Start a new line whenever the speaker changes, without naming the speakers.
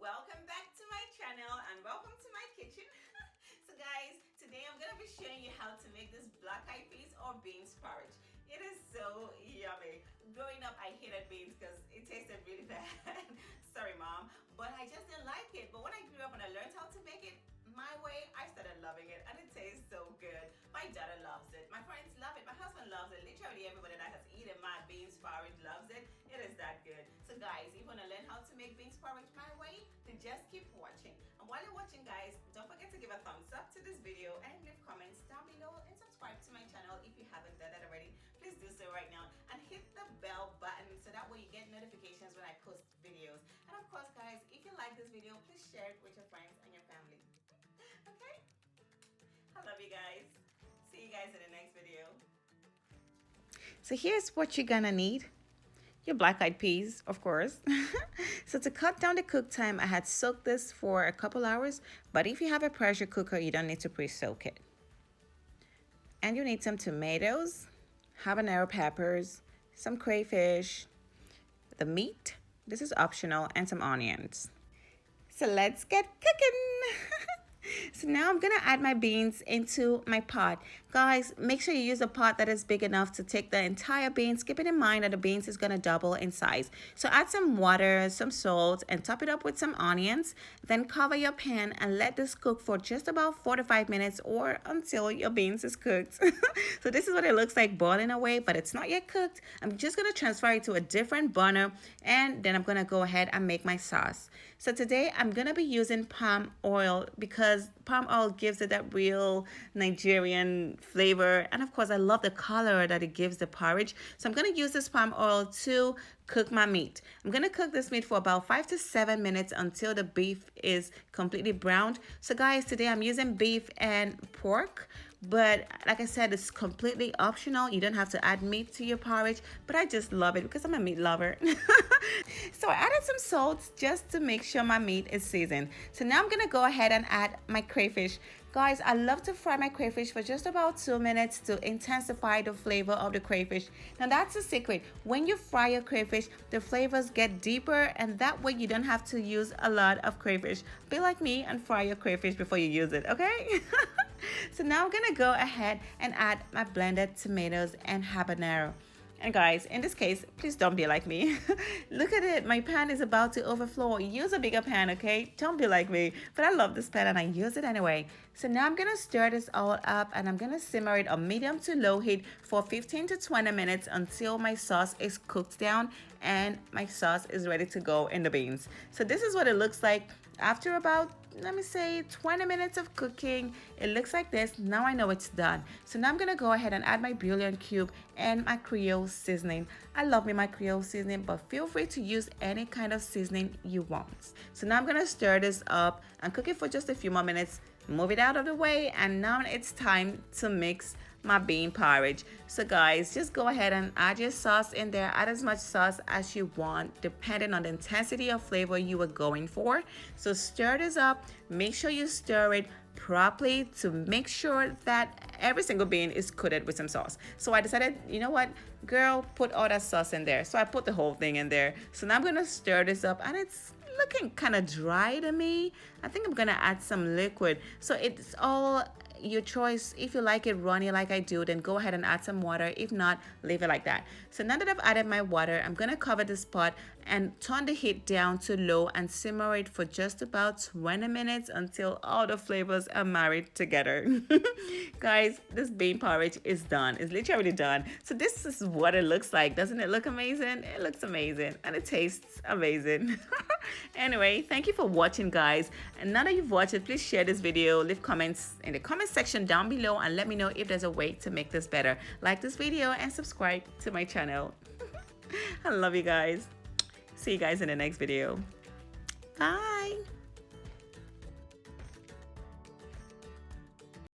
Welcome back to my channel and welcome to my kitchen. So guys, today I'm gonna be showing you how to make this black eyed peas or beans porridge. It is so yummy. Growing up, I hated beans because it tasted really bad. Sorry mom, but I just didn't like it. But when I grew up and I learned how to make it my way, I started loving it and it tastes so good. My daughter loves it, my friends love it, my husband loves it. Literally everybody that has eaten my beans porridge loves it. It is that good. So guys, if you want to learn how to make beans porridge my way, then just keep watching. And while you're watching guys, don't forget to give a thumbs up to this video and leave comments down below and subscribe to my channel if you haven't done that already. Please do so right now and hit the bell button so that way you get notifications when I post videos. And of course guys, if you like this video, please share it with your friends and your family. Okay? I love you guys. See you guys in the next video.
So here's what you're gonna need. Your black-eyed peas, of course. So to cut down the cook time, I had soaked this for a couple hours, but if you have a pressure cooker, you don't need to pre-soak it. And you need some tomatoes, habanero peppers, some crayfish, the meat, this is optional, and some onions. So let's get cooking. So now I'm gonna add my beans into my pot. Guys, make sure you use a pot that is big enough to take the entire beans, keeping in mind that the beans is gonna double in size. So add some water, some salt, and top it up with some onions. Then cover your pan and let this cook for just about 4 to 5 minutes or until your beans is cooked. So this is what it looks like boiling away, but it's not yet cooked. I'm just gonna transfer it to a different burner and then I'm gonna go ahead and make my sauce. So today I'm gonna be using palm oil because palm oil gives it that real Nigerian flavor, and of course I love the color that it gives the porridge. So I'm going to use this palm oil to cook my meat. I'm going to cook this meat for about 5 to 7 minutes until the beef is completely browned. So guys, today I'm using beef and pork, but like I said, it's completely optional. You don't have to add meat to your porridge, but I just love it because I'm a meat lover. So I added some salt just to make sure my meat is seasoned. So now I'm gonna go ahead and add my crayfish. Guys, I love to fry my crayfish for just about 2 minutes to intensify the flavor of the crayfish. Now that's the secret. When you fry your crayfish, the flavors get deeper and that way you don't have to use a lot of crayfish. Be like me and fry your crayfish before you use it, okay? So now I'm gonna go ahead and add my blended tomatoes and habanero. And guys, in this case, please don't be like me. Look at it, my pan is about to overflow. Use a bigger pan, okay? Don't be like me. But I love this pan and I use it anyway. So now I'm gonna stir this all up and I'm gonna simmer it on medium to low heat for 15 to 20 minutes until my sauce is cooked down and my sauce is ready to go in the beans. So this is what it looks like after about, let me say, 20 minutes of cooking. It looks like this. Now I know it's done. So now I'm gonna go ahead and add my bouillon cube and my Creole seasoning. I love me my Creole seasoning, but feel free to use any kind of seasoning you want. So now I'm gonna stir this up and cook it for just a few more minutes, move it out of the way, and now it's time to mix my bean porridge. So guys, just go ahead and add your sauce in there. Add as much sauce as you want depending on the intensity of flavor you are going for. So stir this up, make sure you stir it properly to make sure that every single bean is coated with some sauce. So I decided, you know what, girl, put all that sauce in there. So I put the whole thing in there. So now I'm gonna stir this up and it's looking kind of dry to me. I think I'm gonna add some liquid. So it's all your choice. If you like it runny like I do, then go ahead and add some water. If not, leave it like that. So now that I've added my water, I'm gonna cover this pot and turn the heat down to low and simmer it for just about 20 minutes until all the flavors are married together. Guys, this bean porridge is done. It's literally done. So this is what it looks like. Doesn't it look amazing? It looks amazing and it tastes amazing. Anyway, thank you for watching guys, and now that you've watched it, please share this video, leave comments in the comment section down below and let me know if there's a way to make this better. Like this video and subscribe to my channel. I love you guys. See you guys in the next video. Bye.